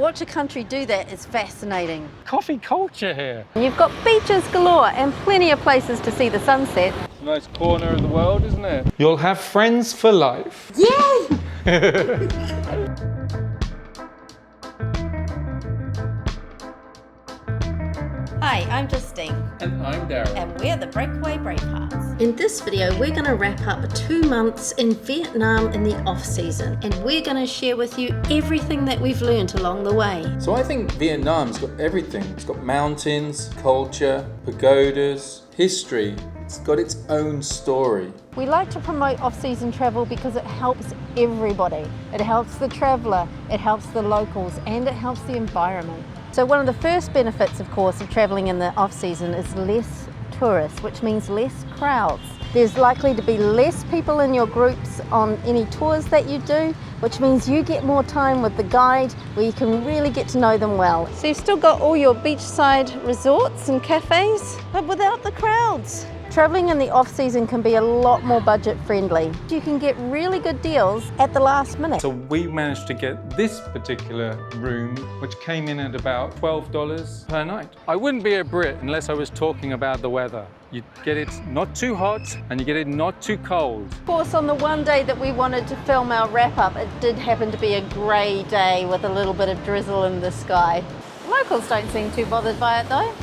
watch a country do that is fascinating. Coffee culture here. You've got beaches galore and plenty of places to see the sunset. Nice corner of the world, isn't it? You'll have friends for life. Yay! Hi, I'm Justine. And I'm Darren. And we're the Breakaway Bravehearts. In this video, we're going to wrap up 2 months in Vietnam in the off-season, and we're going to share with you everything that we've learned along the way. So I think Vietnam's got everything. It's got mountains, culture, pagodas, history. It's got its own story. We like to promote off-season travel because it helps everybody. It helps the traveller, it helps the locals, and it helps the environment. So one of the first benefits, of course, of travelling in the off-season is less tourists, which means less crowds. There's likely to be less people in your groups on any tours that you do, which means you get more time with the guide where you can really get to know them well. So you've still got all your beachside resorts and cafes, but without the crowds. Travelling in the off-season can be a lot more budget-friendly. You can get really good deals at the last minute. So we managed to get this particular room, which came in at about $12 per night. I wouldn't be a Brit unless I was talking about the weather. You get it not too hot and you get it not too cold. Of course, on the one day that we wanted to film our wrap-up, it did happen to be a grey day with a little bit of drizzle in the sky. Locals don't seem too bothered by it though.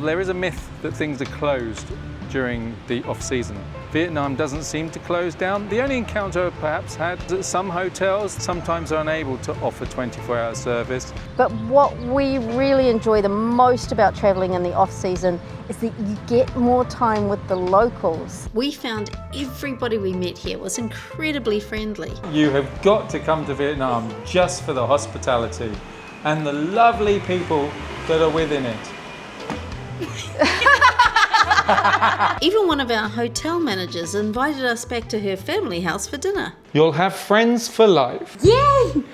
There is a myth that things are closed during the off-season. Vietnam doesn't seem to close down. The only encounter I've perhaps had is that some hotels sometimes are unable to offer 24-hour service. But what we really enjoy the most about travelling in the off-season is that you get more time with the locals. We found everybody we met here was incredibly friendly. You have got to come to Vietnam just for the hospitality and the lovely people that are within it. Even one of our hotel managers invited us back to her family house for dinner. You'll have friends for life. Yay!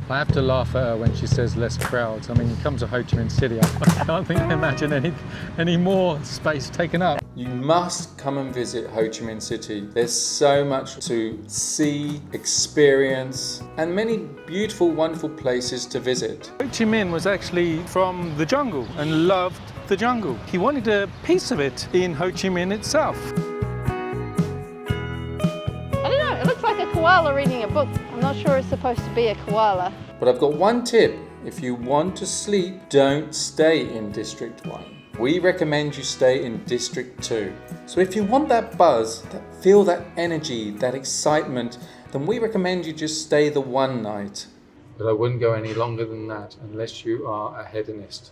I have to laugh at her when she says less crowds. I mean, you come to Ho Chi Minh City, I can't imagine any more space taken up. You must come and visit Ho Chi Minh City. There's so much to see, experience, and many beautiful, wonderful places to visit. Ho Chi Minh was actually from the jungle and loved the jungle. He wanted a piece of it in Ho Chi Minh itself. I don't know, it looks like a koala reading a book. I'm not sure it's supposed to be a koala. But I've got one tip. If you want to sleep, don't stay in District 1. We recommend you stay in District 2. So if you want that buzz, feel that energy, that excitement, then we recommend you just stay the one night. But I wouldn't go any longer than that unless you are a hedonist.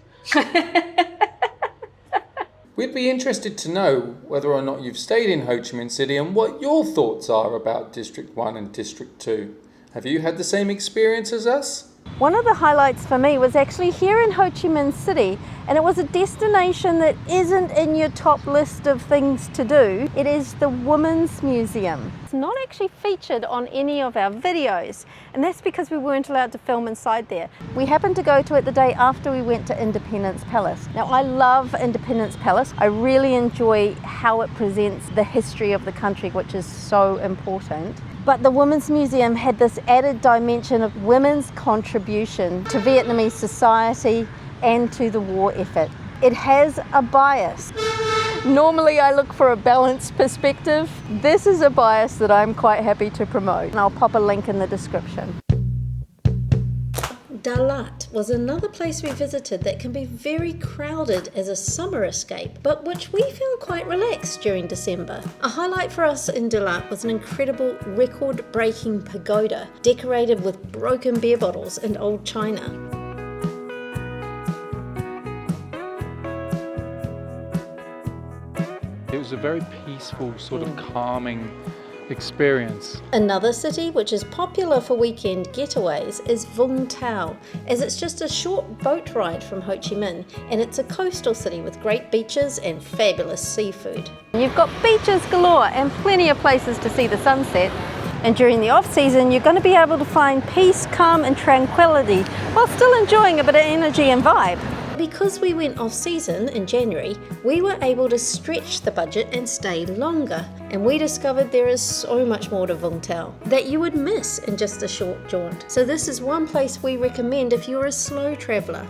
We'd be interested to know whether or not you've stayed in Ho Chi Minh City and what your thoughts are about District 1 and District 2. Have you had the same experience as us? One of the highlights for me was actually here in Ho Chi Minh City, and it was a destination that isn't in your top list of things to do. It is the Women's Museum. It's not actually featured on any of our videos, and that's because we weren't allowed to film inside there. We happened to go to it the day after we went to Independence Palace. Now, I love Independence Palace. I really enjoy how it presents the history of the country, which is so important. But the Women's Museum had this added dimension of women's contribution to Vietnamese society and to the war effort. It has a bias. Normally I look for a balanced perspective. This is a bias that I'm quite happy to promote, and I'll pop a link in the description. Dalat was another place we visited that can be very crowded as a summer escape, but which we found quite relaxed during December. A highlight for us in Dalat was an incredible record-breaking pagoda decorated with broken beer bottles and old china. It was a very peaceful, sort of calming experience. Another city which is popular for weekend getaways is Vung Tau, as it's just a short boat ride from Ho Chi Minh, and it's a coastal city with great beaches and fabulous seafood. You've got beaches galore and plenty of places to see the sunset, and during the off-season you're going to be able to find peace, calm and tranquility while still enjoying a bit of energy and vibe. Because we went off season in January, we were able to stretch the budget and stay longer. And we discovered there is so much more to Vung Tau that you would miss in just a short jaunt. So this is one place we recommend if you're a slow traveller.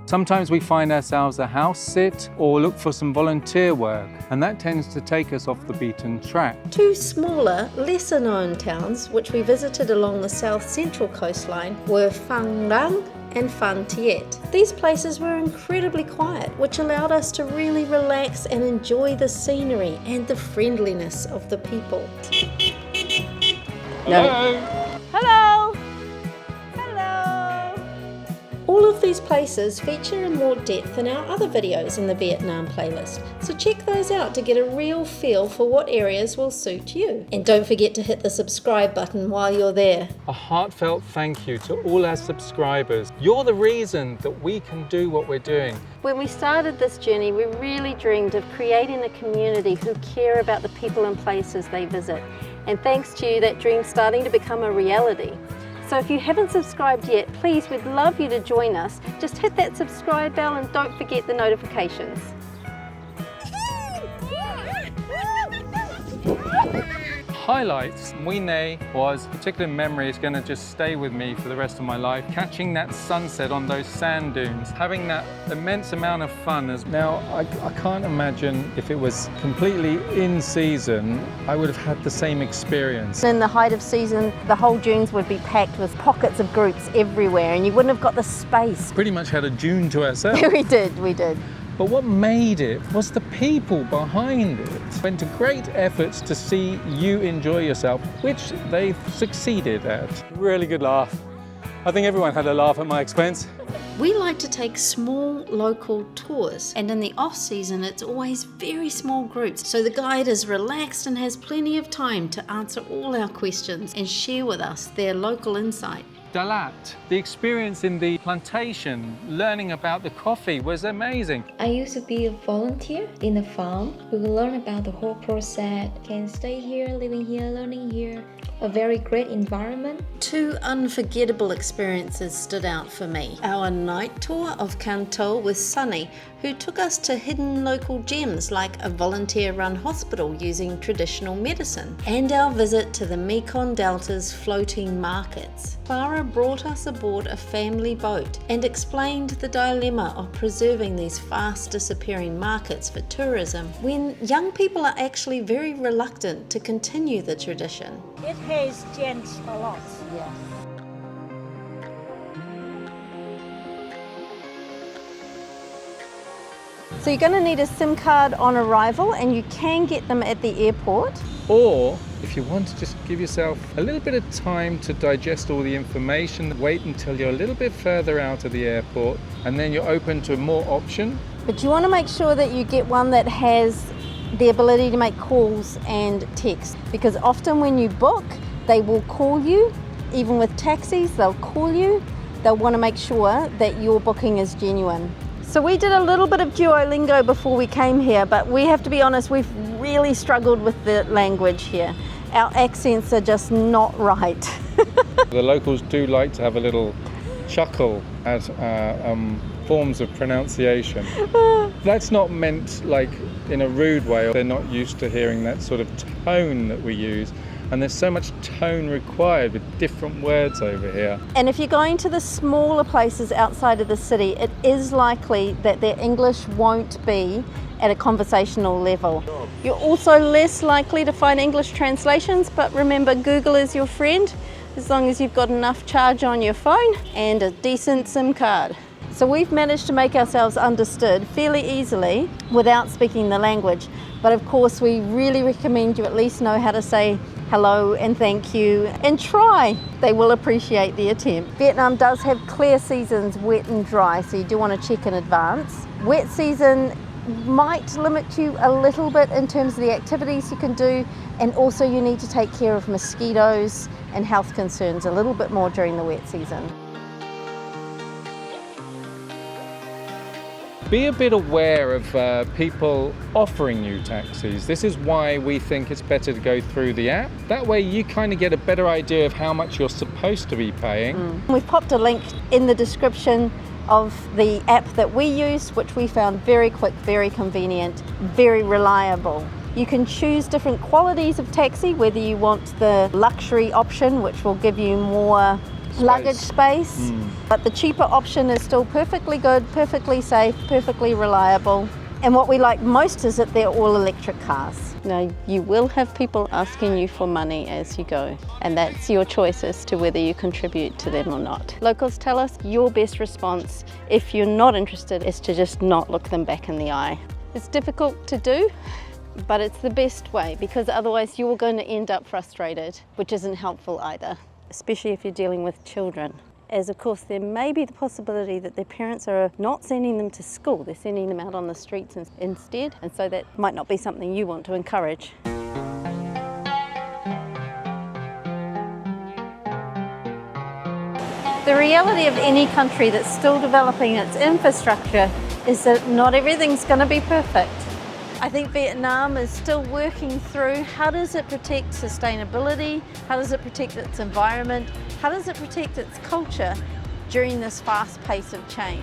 Sometimes we find ourselves a house sit or look for some volunteer work, and that tends to take us off the beaten track. Two smaller, lesser known towns which we visited along the south central coastline were Phang Rang and Phan Thiet. These places were incredibly quiet, which allowed us to really relax and enjoy the scenery and the friendliness of the people. Hello! Hello! Hello! All of these places feature in more depth in our other videos in the Vietnam playlist, so check those out to get a real feel for what areas will suit you. And don't forget to hit the subscribe button while you're there. A heartfelt thank you to all our subscribers. You're the reason that we can do what we're doing. When we started this journey, we really dreamed of creating a community who care about the people and places they visit. And thanks to you, that dream's starting to become a reality. So if you haven't subscribed yet, please, we'd love you to join us. Just hit that subscribe bell and don't forget the notifications. Highlights, Mui was a particular memory is going to just stay with me for the rest of my life. Catching that sunset on those sand dunes, having that immense amount of fun. Now, I can't imagine if it was completely in season, I would have had the same experience. In the height of season, the whole dunes would be packed with pockets of groups everywhere and you wouldn't have got the space. Pretty much had a dune to ourselves. We did. But what made it was the people behind it. Went to great efforts to see you enjoy yourself, which they've succeeded at. Really good laugh. I think everyone had a laugh at my expense. We like to take small local tours, and in the off season it's always very small groups, so the guide is relaxed and has plenty of time to answer all our questions and share with us their local insight. Dalat, the experience in the plantation, learning about the coffee was amazing. I used to be a volunteer in a farm. We will learn about the whole process, can stay here, living here, learning here. A very great environment. Two unforgettable experiences stood out for me. Our night tour of Kanto with Sunny, who took us to hidden local gems like a volunteer-run hospital using traditional medicine, and our visit to the Mekong Delta's floating markets. Clara brought us aboard a family boat and explained the dilemma of preserving these fast disappearing markets for tourism when young people are actually very reluctant to continue the tradition. It has changed a lot. Yeah. So you're going to need a SIM card on arrival, and you can get them at the airport. Or if you want to just give yourself a little bit of time to digest all the information, wait until you're a little bit further out of the airport and then you're open to more option. But you want to make sure that you get one that has the ability to make calls and text, because often when you book, they will call you. Even with taxis, they'll call you. They'll want to make sure that your booking is genuine. So we did a little bit of Duolingo before we came here, but we have to be honest, we've really struggled with the language here. Our accents are just not right. The locals do like to have a little chuckle at forms of pronunciation. That's not meant like in a rude way. They're not used to hearing that sort of tone that we use. And there's so much tone required with different words over here. And if you're going to the smaller places outside of the city, it is likely that their English won't be at a conversational level. You're also less likely to find English translations, but remember, Google is your friend as long as you've got enough charge on your phone and a decent SIM card. So we've managed to make ourselves understood fairly easily without speaking the language. But of course, we really recommend you at least know how to say hello and thank you, and try. They will appreciate the attempt. Vietnam does have clear seasons, wet and dry, so you do want to check in advance. Wet season might limit you a little bit in terms of the activities you can do, and also you need to take care of mosquitoes and health concerns a little bit more during the wet season. Be a bit aware of people offering you taxis. This is why we think it's better to go through the app. That way you kind of get a better idea of how much you're supposed to be paying. We've popped a link in the description of the app that we used, which we found very quick, very convenient, very reliable. You can choose different qualities of taxi, whether you want the luxury option, which will give you more luggage space, but the cheaper option is still perfectly good, perfectly safe, perfectly reliable. And what we like most is that they're all electric cars. Now, you will have people asking you for money as you go, and that's your choice as to whether you contribute to them or not. Locals tell us your best response, if you're not interested, is to just not look them back in the eye. It's difficult to do, but it's the best way, because otherwise you're going to end up frustrated, which isn't helpful either, especially if you're dealing with children. As of course there may be the possibility that their parents are not sending them to school, they're sending them out on the streets instead, and so that might not be something you want to encourage. The reality of any country that's still developing its infrastructure is that not everything's going to be perfect. I think Vietnam is still working through how does it protect sustainability, how does it protect its environment, how does it protect its culture during this fast pace of change.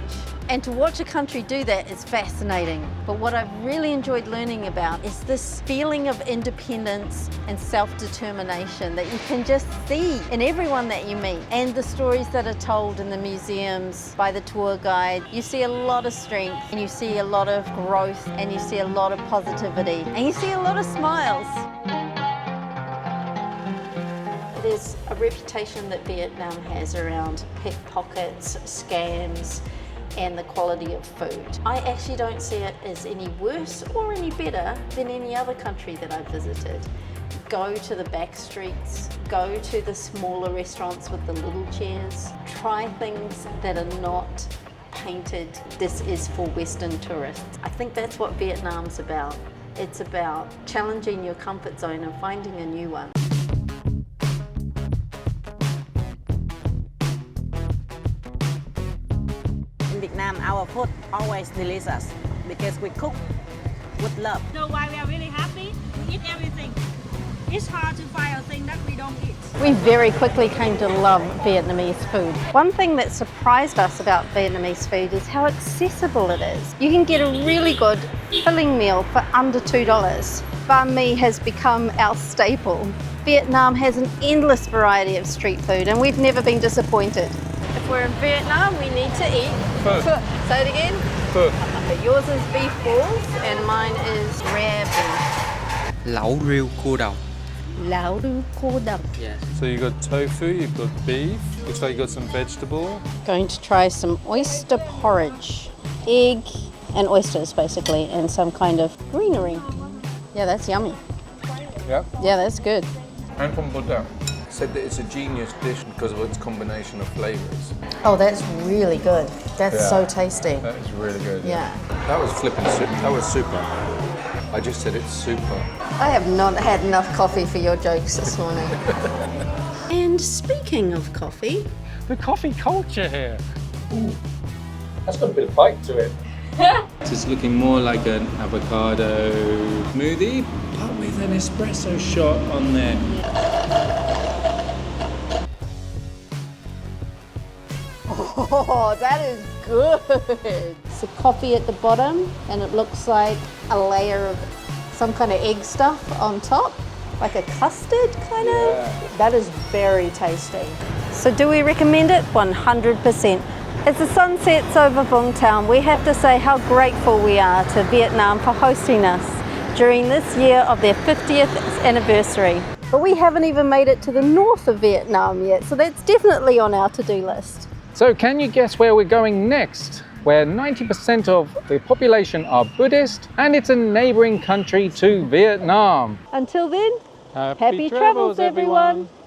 And to watch a country do that is fascinating. But what I've really enjoyed learning about is this feeling of independence and self-determination that you can just see in everyone that you meet, and the stories that are told in the museums by the tour guide. You see a lot of strength, and you see a lot of growth, and you see a lot of positivity, and you see a lot of smiles. There's a reputation that Vietnam has around pickpockets, scams, and the quality of food. I actually don't see it as any worse or any better than any other country that I've visited. Go to the back streets, go to the smaller restaurants with the little chairs, try things that are not painted, this is for Western tourists. I think that's what Vietnam's about. It's about challenging your comfort zone and finding a new one. In Vietnam, our food always delicious because we cook with love. So why we are really happy? We eat everything. It's hard to find a thing that we don't eat. We very quickly came to love Vietnamese food. One thing that surprised us about Vietnamese food is how accessible it is. You can get a really good filling meal for under $2. Banh mi has become our staple. Vietnam has an endless variety of street food, and we've never been disappointed. If we're in Vietnam, we need to eat Pho. pho. Say it again. Pho. Yours is beef balls, and mine is rare beef. Lẩu riêu cua đồng. Lao du co đồng. Yes. So you've got tofu, you've got beef, looks like you've got some vegetable. Going to try some oyster porridge. Egg and oysters, basically, and some kind of greenery. Yeah, that's yummy. Yeah. Yeah, that's good. And from Buddha said that it's a genius dish because of its combination of flavours. Oh, that's really good. That's Yeah. so tasty. That is really good. Yeah. That was flipping super. That was super. I just said it's super. I have not had enough coffee for your jokes this morning. And speaking of coffee, The coffee culture here. That's got a bit of bite to it. It's looking more like an avocado smoothie, but with an espresso shot on there. oh, that is good. It's a coffee at the bottom, and it looks like a layer of some kind of egg stuff on top, like a custard kind of. That is very tasty. So do we recommend it? 100%. As the sun sets over Vung Tau, we have to say how grateful we are to Vietnam for hosting us during this year of their 50th anniversary. But we haven't even made it to the north of Vietnam yet, so that's definitely on our to-do list. So can you guess where we're going next? Where 90% of the population are Buddhist, and it's a neighboring country to Vietnam. Until then, Happy travels, everyone.